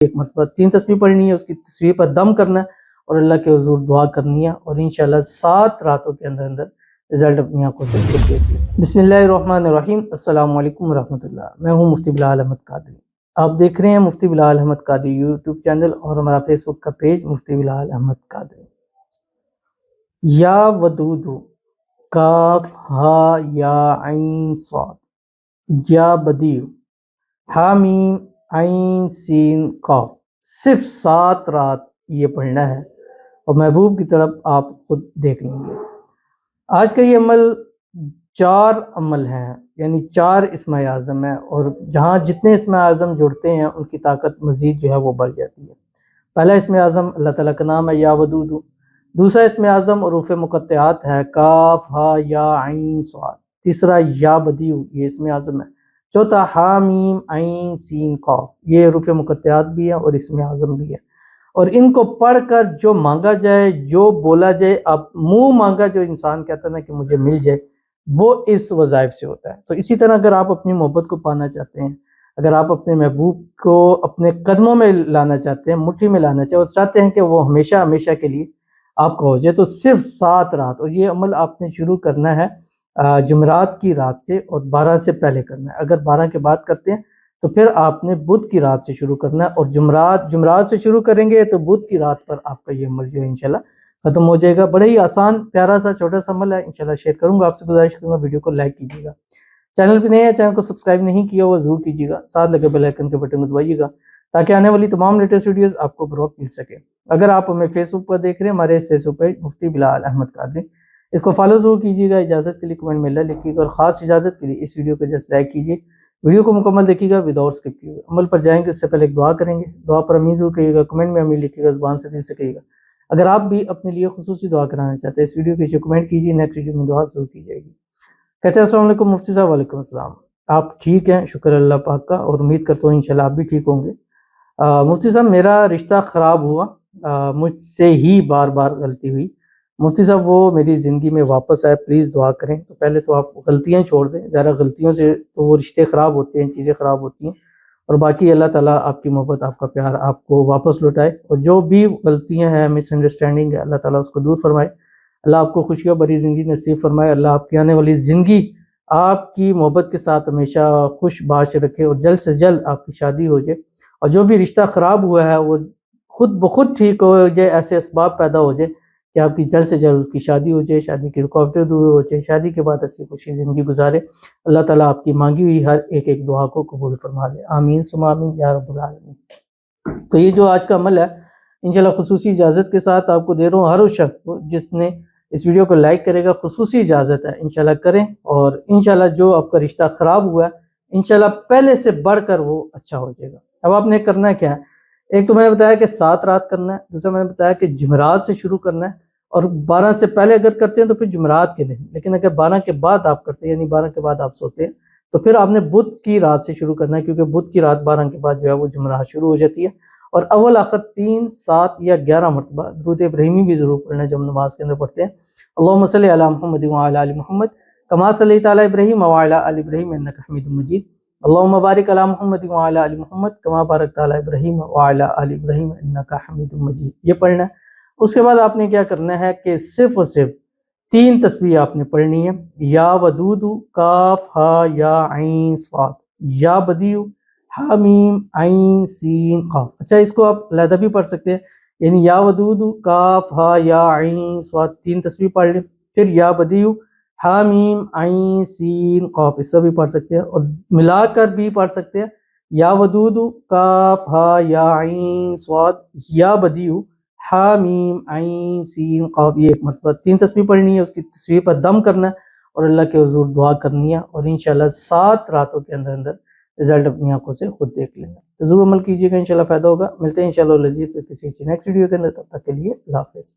ایک مرتبہ 3 تسبیح پڑھنی ہے، اس کی تصویر پر دم کرنا ہے اور اللہ کے حضور دعا کرنی ہے، اور انشاءاللہ 7 راتوں کے اندر رزلٹ اپنی آنکھوں سے خود دیکھ لیں۔ بسم اللہ الرحمن الرحیم۔ السلام علیکم ورحمۃ اللہ۔ میں ہوں مفتی بلال احمد قادری۔ آپ دیکھ رہے ہیں مفتی بلال احمد قادری یوٹیوب چینل اور ہمارا فیس بک کا پیج مفتی بلال احمد قادری۔ یا ودود، کاف ہا یا عین صاد، یا بدیع، حامیم عین سین قاف، صرف 7 رات یہ پڑھنا ہے اور محبوب کی طرف آپ خود دیکھ لیں گے۔ آج کا یہ عمل 4 عمل ہیں، یعنی 4 اسم اعظم ہیں، اور جہاں جتنے اسم اعظم جڑتے ہیں ان کی طاقت مزید جو ہے وہ بڑھ جاتی ہے۔ پہلا اسم اعظم اللہ تعالیٰ کا نام ہے یا ودود، دوسرا اسم اعظم حروف مقطعات ہے کاف ہا یا عین صاد، تیسرا یا بدیع یہ اسم اعظم ہے، چوتھا حامیم عین سین قاف یہ حروف مقطعات بھی ہے اور اسم اعظم بھی ہے، اور ان کو پڑھ کر جو مانگا جائے، جو بولا جائے، اب منہ مانگا جو انسان کہتا ہے نا کہ مجھے مل جائے، وہ اس وظائف سے ہوتا ہے۔ تو اسی طرح اگر آپ اپنی محبت کو پانا چاہتے ہیں، اگر آپ اپنے محبوب کو اپنے قدموں میں لانا چاہتے ہیں، مٹھی میں لانا چاہتے ہیں، اور چاہتے ہیں کہ وہ ہمیشہ ہمیشہ کے لیے آپ کو ہو جائے، تو صرف 7 رات، اور یہ عمل آپ نے شروع کرنا ہے جمعرات کی رات سے، اور 12 سے پہلے کرنا ہے۔ اگر 12 کے بعد کرتے ہیں تو پھر آپ نے بدھ کی رات سے شروع کرنا ہے، اور جمعرات سے شروع کریں گے تو بدھ کی رات پر آپ کا یہ عمل جو ہے انشاءاللہ ختم ہو جائے گا۔ بڑا ہی آسان پیارا سا چھوٹا سا عمل ہے، انشاءاللہ شیئر کروں گا، آپ سے گزارش کروں گا ویڈیو کو لائک کیجیے گا، چینل پہ نئے ہیں چینل کو سبسکرائب نہیں کیا وہ ضرور کیجیے گا، ساتھ لگے بیل آئیکن کے بٹن کو دبائیے گا تاکہ آنے والی تمام لیٹسٹ ویڈیوز آپ کو بروقت مل سکے۔ اگر آپ ہمیں فیس بک پر دیکھ رہے ہیں، ہمارے اس فیس بک پیج مفتی بلال احمد قادری، اس کو فالو ضرور کیجیے گا، اجازت کے لیے کمنٹ میں اللہ لکھیے گا، اور خاص اجازت کے لیے اس ویڈیو کو جسٹ لائک کیجیے، ویڈیو کو مکمل دیکھیے گا وداؤٹ اسکپ کیے گا۔ عمل پر جائیں گے اس سے پہلے ایک دعا کریں گے، دعا پر امین ضرور کہیے گا، کمنٹ میں امین لکھیے گا، زبان سے دل سے کہیے گا۔ اگر آپ بھی اپنے لیے خصوصی دعا کرانا چاہتے ہیں اس ویڈیو کے نیچے کمنٹ کیجیے، نیکسٹ ویڈیو میں دعا ضرور کی جائے گی۔ کہتے ہیں السلام علیکم مفتی صاحب۔ وعلیکم السلام۔ آپ ٹھیک ہیں؟ شکر اللہ پاک کا، اور امید کرتا ہوں انشاءاللہ آپ بھی ٹھیک ہوں گے۔ مفتی صاحب میرا رشتہ خراب ہوا، مجھ سے ہی بار بار غلطی ہوئی، مفتی صاحب وہ میری زندگی میں واپس آئے، پلیز دعا کریں۔ تو پہلے تو آپ غلطیاں چھوڑ دیں، ذرا غلطیوں سے تو وہ رشتے خراب ہوتے ہیں، چیزیں خراب ہوتی ہیں، اور باقی اللہ تعالیٰ آپ کی محبت، آپ کا پیار آپ کو واپس لوٹائے، اور جو بھی غلطیاں ہیں، مس انڈرسٹینڈنگ ہے، اللہ تعالیٰ اس کو دور فرمائے، اللہ آپ کو خوشیوں بھری زندگی نصیب فرمائے، اللہ آپ کی آنے والی زندگی آپ کی محبت کے ساتھ ہمیشہ خوش باش رکھے، اور جلد سے جلد آپ کی شادی ہو جائے، اور جو بھی رشتہ خراب ہوا ہے وہ خود بخود ٹھیک ہو جائے، ایسے اسباب پیدا ہو جائے کہ آپ کی جلد سے جلد اس کی شادی ہو جائے، شادی کی رکاوٹیں دور ہو جائے، شادی کے بعد ایسی خوشی زندگی گزارے۔ اللہ تعالیٰ آپ کی مانگی ہوئی ہر ایک دعا کو قبول فرما لے، آمین ثم آمین یا رب العالمین۔ تو یہ جو آج کا عمل ہے انشاءاللہ خصوصی اجازت کے ساتھ آپ کو دے رہا ہوں، ہر اس شخص کو جس نے اس ویڈیو کو لائک کرے گا، خصوصی اجازت ہے، انشاءاللہ کریں، اور انشاءاللہ جو آپ کا رشتہ خراب ہوا ہے انشاءاللہ پہلے سے بڑھ کر وہ اچھا ہو جائے گا۔ اب آپ نے کرنا کیا ہے، ایک تو میں نے بتایا کہ 7 رات کرنا ہے، دوسرا میں نے بتایا کہ جمعرات سے شروع کرنا ہے، اور 12 سے پہلے اگر کرتے ہیں تو پھر جمعرات کے دن، لیکن اگر 12 کے بعد آپ کرتے ہیں، یعنی 12 کے بعد آپ سوتے ہیں، تو پھر آپ نے بدھ کی رات سے شروع کرنا ہے، کیونکہ بدھ کی رات 12 کے بعد جو ہے وہ جمعرات شروع ہو جاتی ہے، اور اول آخر 3، 7 یا 11 مرتبہ درود ابراہیمی بھی ضرور پڑھنا ہے جو ہم نماز کے اندر پڑھتے ہیں۔ اللہم صلی علی محمد وعلی آل محمد کما صلیت علی ابراہیم وعلی آل ابراہیم انک حمید مجید، اللہم بارک علی محمد وعلی آل محمد کما بارکت علی ابراہیم وعلی آل ابراہیم انک حمید مجید، یہ پڑھنا ہے۔ اس کے بعد آپ نے کیا کرنا ہے کہ صرف اور صرف 3 تسبیح آپ نے پڑھنی ہے، یا ودود، کاف ہا یا عین صاد، یا بدیع، حامیم عین سین قاف۔ اچھا اس کو آپ علیحدہ بھی پڑھ سکتے ہیں، یعنی یا ودود، کاف ہا یا عین صاد 3 تسبیح پڑھ لیں، پھر یا بدیع، حامیم عین سین قاف اس سے بھی پڑھ سکتے ہیں، اور ملا کر بھی پڑھ سکتے ہیں، یا ودود، کاف ہا یا عین صاد، یا بدیع، حامیم عین سین قاف یہ ایک مرتبہ 3 تسبیح پڑھنی ہے، اس کی تصویر پر دم کرنا ہے اور اللہ کے حضور دعا کرنی ہے، اور انشاءاللہ 7 راتوں کے اندر رزلٹ اپنی آنکھوں سے خود دیکھ لینا۔ تو ضرور عمل کیجیے گا، انشاءاللہ فائدہ ہوگا۔ ملتے ہیں انشاءاللہ لذیذ پہ کسی نیکسٹ ویڈیو کے اندر، تب تک کے لیے اللہ حافظ۔